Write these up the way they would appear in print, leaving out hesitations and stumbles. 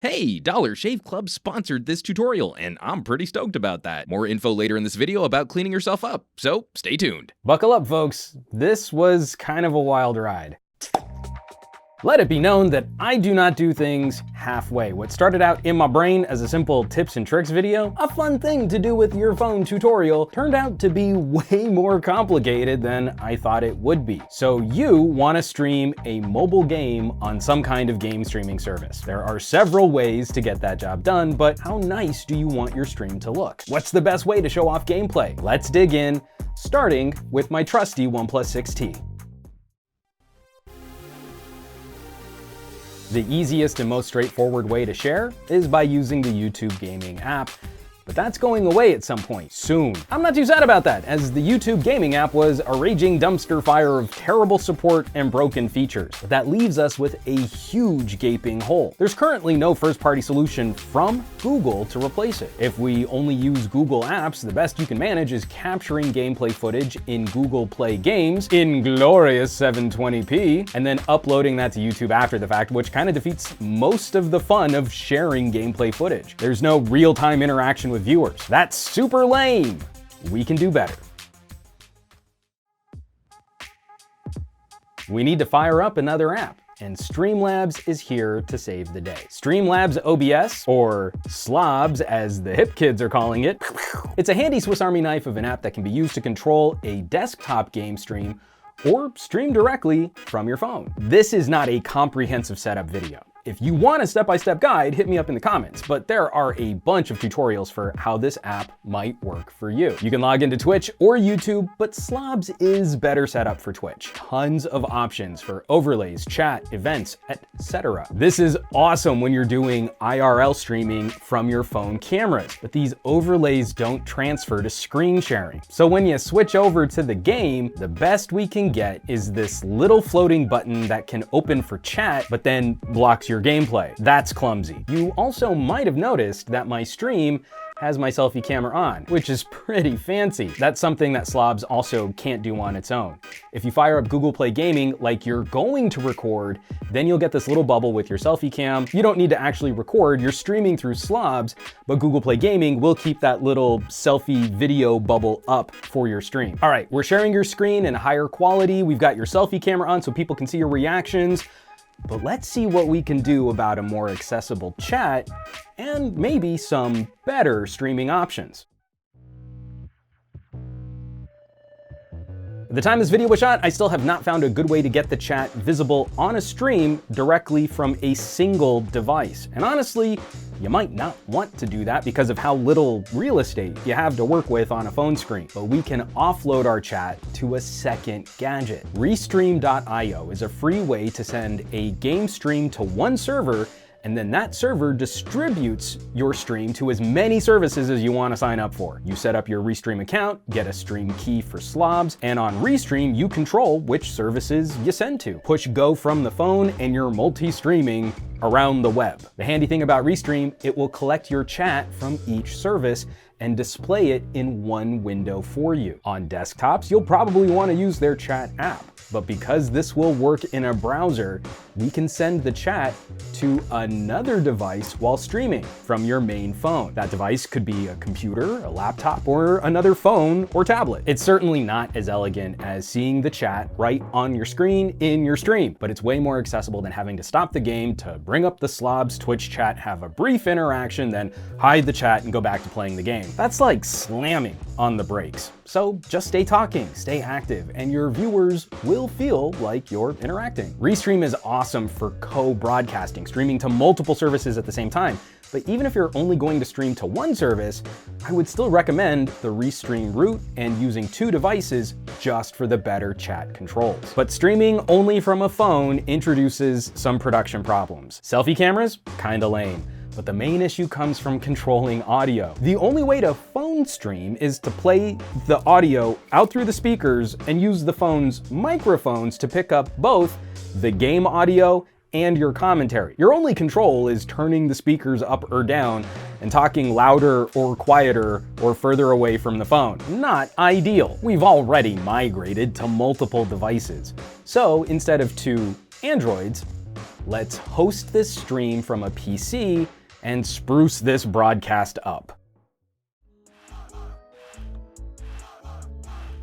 Hey, Dollar Shave Club sponsored this tutorial, and I'm pretty stoked about that. More info later in this video about cleaning yourself up, so stay tuned. Buckle up, folks. This was kind of a wild ride. Let it be known that I do not do things halfway. What started out in my brain as a simple tips and tricks video, a fun thing to do with your phone tutorial, turned out to be way more complicated than I thought it would be. So you want to stream a mobile game on some kind of game streaming service. There are several ways to get that job done, but how nice do you want your stream to look? What's the best way to show off gameplay? Let's dig in, starting with my trusty OnePlus 6T. The easiest and most straightforward way to share is by using the YouTube gaming app. But that's going away at some point soon. I'm not too sad about that, as the YouTube gaming app was a raging dumpster fire of terrible support and broken features. But that leaves us with a huge gaping hole. There's currently no first-party solution from Google to replace it. If we only use Google Apps, the best you can manage is capturing gameplay footage in Google Play Games in glorious 720p, and then uploading that to YouTube after the fact, which kind of defeats most of the fun of sharing gameplay footage. There's no real-time interaction with viewers. That's super lame. We can do better. We need to fire up another app, and Streamlabs is here to save the day. Streamlabs OBS, or Slobs as the hip kids are calling it, it's a handy Swiss Army knife of an app that can be used to control a desktop game stream or stream directly from your phone. This is not a comprehensive setup video. If you want a step-by-step guide, hit me up in the comments, but there are a bunch of tutorials for how this app might work for you. You can log into Twitch or YouTube, but Slobs is better set up for Twitch. Tons of options for overlays, chat, events, etc. This is awesome when you're doing IRL streaming from your phone cameras, but these overlays don't transfer to screen sharing. So when you switch over to the game, the best we can get is this little floating button that can open for chat, but then blocks your gameplay. That's clumsy. You also might have noticed that my stream has my selfie camera on, which is pretty fancy. That's something that Slobs also can't do on its own. If you fire up Google Play Gaming like you're going to record, then you'll get this little bubble with your selfie cam. You don't need to actually record, you're streaming through Slobs, but Google Play Gaming will keep that little selfie video bubble up for your stream. All right, we're sharing your screen in higher quality. We've got your selfie camera on so people can see your reactions. But let's see what we can do about a more accessible chat and maybe some better streaming options. At the time this video was shot, I still have not found a good way to get the chat visible on a stream directly from a single device. And honestly, you might not want to do that because of how little real estate you have to work with on a phone screen. But we can offload our chat to a second gadget. ReStream.io is a free way to send a game stream to one server, and then that server distributes your stream to as many services as you want to sign up for. You set up your ReStream account, get a stream key for Slobs, and on ReStream, you control which services you send to. Push go from the phone and you're multi-streaming around the web. The handy thing about ReStream, it will collect your chat from each service and display it in one window for you. On desktops, you'll probably want to use their chat app. But because this will work in a browser, we can send the chat to another device while streaming from your main phone. That device could be a computer, a laptop, or another phone or tablet. It's certainly not as elegant as seeing the chat right on your screen in your stream, but it's way more accessible than having to stop the game to bring up the Slobs Twitch chat, have a brief interaction, then hide the chat and go back to playing the game. That's like slamming on the brakes. So just stay talking, stay active, and your viewers will feel like you're interacting. ReStream is awesome for co-broadcasting, streaming to multiple services at the same time. But even if you're only going to stream to one service, I would still recommend the ReStream route and using two devices just for the better chat controls. But streaming only from a phone introduces some production problems. Selfie cameras? Kinda lame. But the main issue comes from controlling audio. The only way to phone stream is to play the audio out through the speakers and use the phone's microphones to pick up both the game audio and your commentary. Your only control is turning the speakers up or down and talking louder or quieter or further away from the phone. Not ideal. We've already migrated to multiple devices. So instead of two Androids, Let's host this stream from a PC and spruce this broadcast up.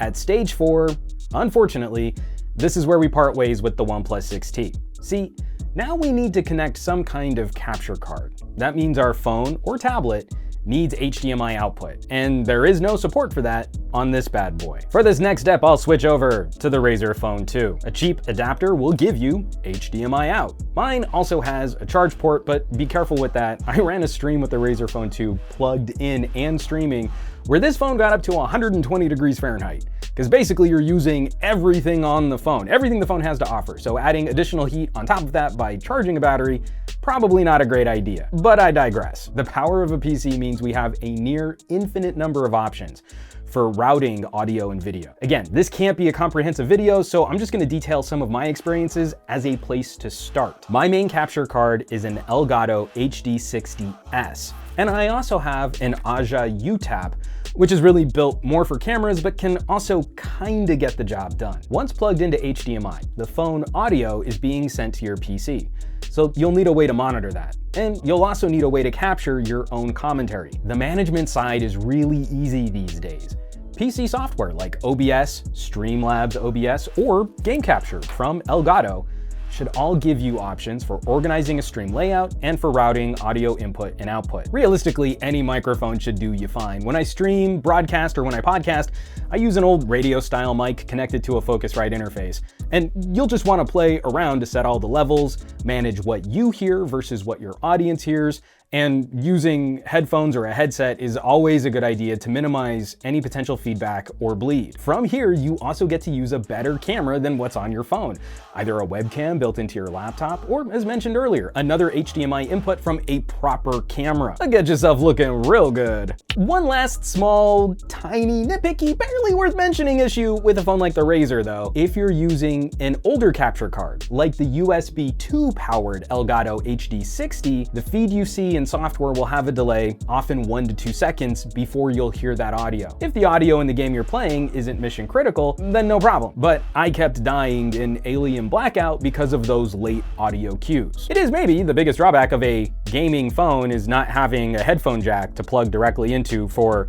At stage 4, unfortunately, this is where we part ways with the OnePlus 6T. See, now we need to connect some kind of capture card. That means our phone or tablet needs HDMI output, and there is no support for that on this bad boy. For this next step, I'll switch over to the Razer Phone 2. A cheap adapter will give you HDMI out. Mine also has a charge port, but be careful with that. I ran a stream with the Razer Phone 2 plugged in and streaming, where this phone got up to 120 degrees Fahrenheit. Because basically you're using everything on the phone, everything the phone has to offer. So adding additional heat on top of that by charging a battery, probably not a great idea. But I digress. The power of a PC means we have a near infinite number of options for routing audio and video. Again, this can't be a comprehensive video, so I'm just gonna detail some of my experiences as a place to start. My main capture card is an Elgato HD60S, and I also have an Aja UTAP, which is really built more for cameras, but can also kinda get the job done. Once plugged into HDMI, the phone audio is being sent to your PC. So you'll need a way to monitor that. And you'll also need a way to capture your own commentary. The management side is really easy these days. PC software like OBS, Streamlabs OBS, or Game Capture from Elgato should all give you options for organizing a stream layout and for routing audio input and output. Realistically, any microphone should do you fine. When I stream, broadcast, or when I podcast, I use an old radio style mic connected to a Focusrite interface. And you'll just want to play around to set all the levels, manage what you hear versus what your audience hears, and using headphones or a headset is always a good idea to minimize any potential feedback or bleed. From here, you also get to use a better camera than what's on your phone, either a webcam built into your laptop, or as mentioned earlier, another HDMI input from a proper camera. So get yourself looking real good. One last small, tiny, nitpicky, barely worth mentioning issue with a phone like the Razer though. If you're using an older capture card, like the USB 2 powered Elgato HD60, the feed you see in software will have a delay, often 1 to 2 seconds, before you'll hear that audio. If the audio in the game you're playing isn't mission critical, then no problem. But I kept dying in Alien Blackout because of those late audio cues. It is maybe the biggest drawback of a gaming phone is not having a headphone jack to plug directly into for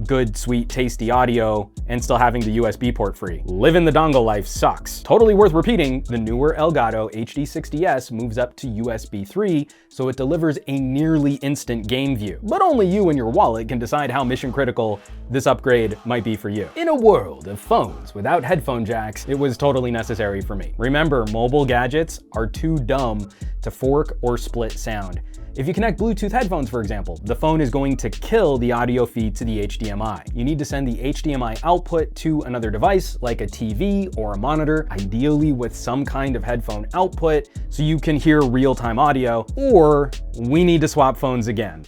good, sweet, tasty audio and still having the USB port free. Living the dongle life sucks. Totally worth repeating, the newer Elgato HD60S moves up to USB 3, so it delivers a nearly instant game view. But only you and your wallet can decide how mission critical this upgrade might be for you. In a world of phones without headphone jacks, it was totally necessary for me. Remember, mobile gadgets are too dumb to fork or split sound. If you connect Bluetooth headphones, for example, the phone is going to kill the audio feed to the HDMI. You need to send the HDMI output to another device, like a TV or a monitor, ideally with some kind of headphone output, so you can hear real-time audio, or we need to swap phones again.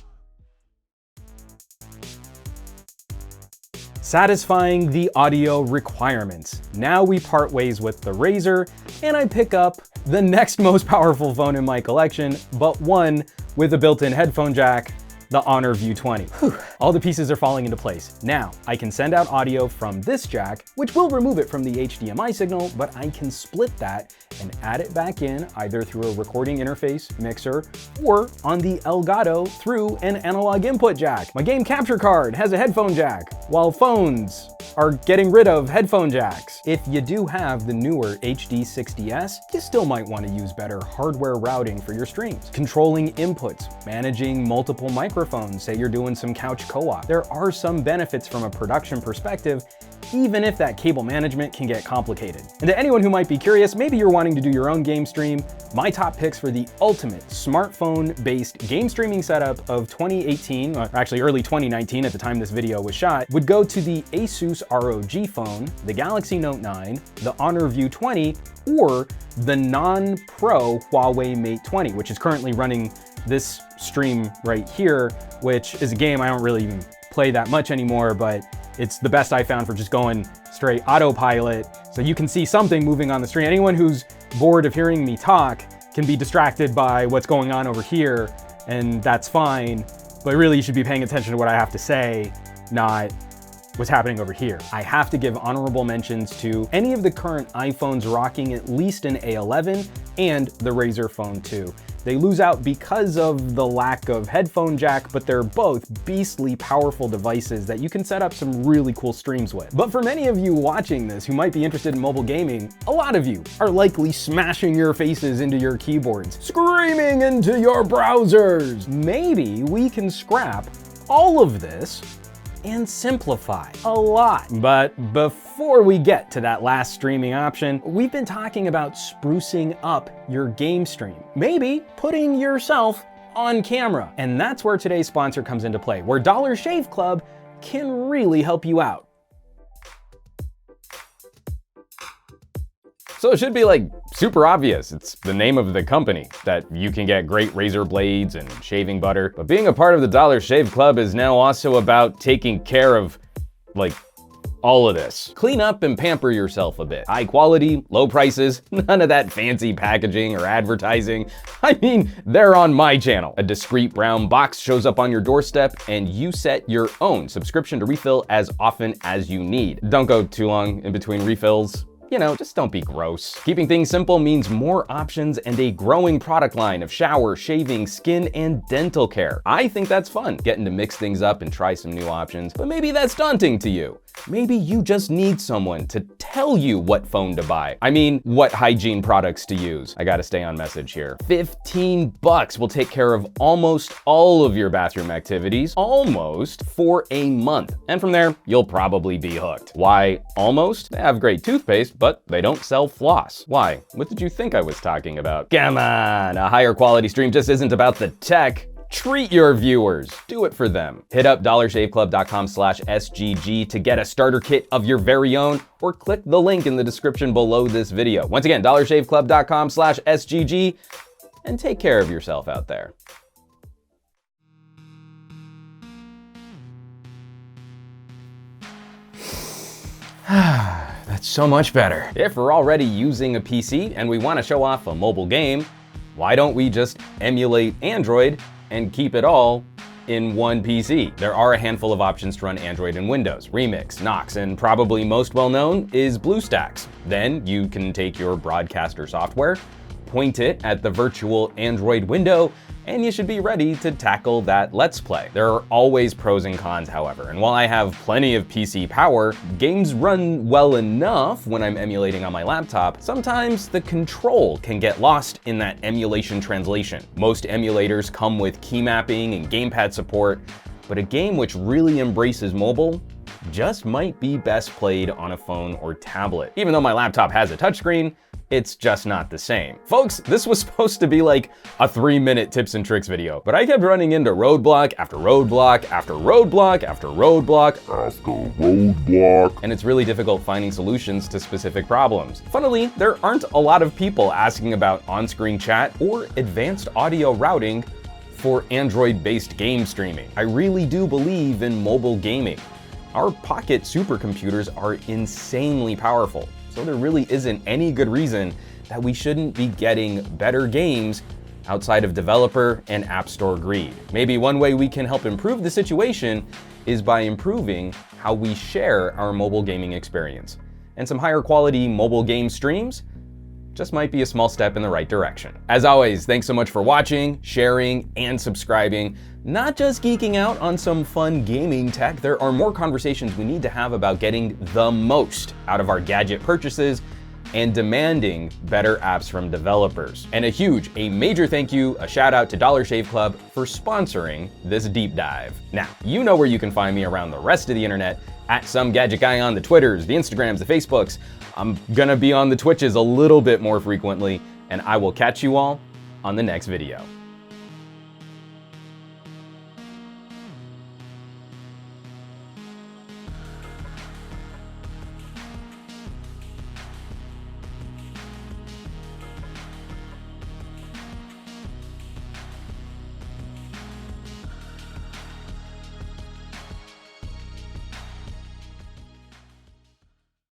Satisfying the audio requirements. Now we part ways with the Razer, and I pick up the next most powerful phone in my collection, but one with a built-in headphone jack, the Honor View 20. Whew. All the pieces are falling into place. Now, I can send out audio from this jack, which will remove it from the HDMI signal, but I can split that and add it back in either through a recording interface, mixer, or on the Elgato through an analog input jack. My game capture card has a headphone jack, while phones are getting rid of headphone jacks. If you do have the newer HD60S, you still might want to use better hardware routing for your streams. Controlling inputs, managing multiple microphones, say you're doing some couch co-op. There are some benefits from a production perspective, even if that cable management can get complicated. And to anyone who might be curious, maybe you're wanting to do your own game stream, my top picks for the ultimate smartphone-based game streaming setup of 2018, or actually early 2019 at the time this video was shot, would go to the Asus ROG phone, the Galaxy Note 9, the Honor View 20, or the non-pro Huawei Mate 20, which is currently running this stream right here, which is a game I don't really even play that much anymore, but it's the best I found for just going straight autopilot, so you can see something moving on the screen. Anyone who's bored of hearing me talk can be distracted by what's going on over here, and that's fine, but really you should be paying attention to what I have to say, not what's happening over here. I have to give honorable mentions to any of the current iPhones rocking at least an A11, and the Razer Phone 2. They lose out because of the lack of headphone jack, but they're both beastly powerful devices that you can set up some really cool streams with. But for many of you watching this who might be interested in mobile gaming, a lot of you are likely smashing your faces into your keyboards, screaming into your browsers. Maybe we can scrap all of this and simplify a lot. But before we get to that last streaming option, we've been talking about sprucing up your game stream. Maybe putting yourself on camera. And that's where today's sponsor comes into play, where Dollar Shave Club can really help you out. So it should be like super obvious. It's the name of the company that you can get great razor blades and shaving butter. But being a part of the Dollar Shave Club is now also about taking care of, like, all of this. Clean up and pamper yourself a bit. High quality, low prices, none of that fancy packaging or advertising. I mean, they're on my channel. A discreet brown box shows up on your doorstep and you set your own subscription to refill as often as you need. Don't go too long in between refills. You know, just don't be gross. Keeping things simple means more options and a growing product line of shower, shaving, skin, and dental care. I think that's fun, getting to mix things up and try some new options, but maybe that's daunting to you. Maybe you just need someone to tell you what phone to buy. I mean, what hygiene products to use. I gotta stay on message here. $15 will take care of almost all of your bathroom activities, almost, for a month. And from there, you'll probably be hooked. Why almost? They have great toothpaste, but they don't sell floss. Why? What did you think I was talking about? Come on, a higher quality stream just isn't about the tech. Treat your viewers. Do it for them. Hit up dollarshaveclub.com/SGG to get a starter kit of your very own, or click the link in the description below this video. Once again, dollarshaveclub.com/SGG, and take care of yourself out there. That's so much better. If we're already using a PC and we want to show off a mobile game, why don't we just emulate Android and keep it all in one PC? There are a handful of options to run Android and Windows: Remix, Nox, and probably most well known is BlueStacks. Then you can take your broadcaster software, point it at the virtual Android window, and you should be ready to tackle that Let's Play. There are always pros and cons, however, and while I have plenty of PC power, games run well enough when I'm emulating on my laptop. Sometimes the control can get lost in that emulation translation. Most emulators come with key mapping and gamepad support, but a game which really embraces mobile just might be best played on a phone or tablet. Even though my laptop has a touchscreen, it's just not the same. Folks, this was supposed to be like a 3-minute tips and tricks video, but I kept running into roadblock after roadblock after roadblock after roadblock after roadblock, and it's really difficult finding solutions to specific problems. Funnily, there aren't a lot of people asking about on-screen chat or advanced audio routing for Android-based game streaming. I really do believe in mobile gaming. Our pocket supercomputers are insanely powerful, so there really isn't any good reason that we shouldn't be getting better games outside of developer and app store greed. Maybe one way we can help improve the situation is by improving how we share our mobile gaming experience. And some higher quality mobile game streams just might be a small step in the right direction. As always, thanks so much for watching, sharing, and subscribing. Not just geeking out on some fun gaming tech, there are more conversations we need to have about getting the most out of our gadget purchases and demanding better apps from developers. And a major thank you, a shout out to Dollar Shave Club for sponsoring this deep dive. Now, you know where you can find me around the rest of the internet, at SomeGadgetGuy on the Twitters, the Instagrams, the Facebooks. I'm gonna be on the Twitches a little bit more frequently, and I will catch you all on the next video.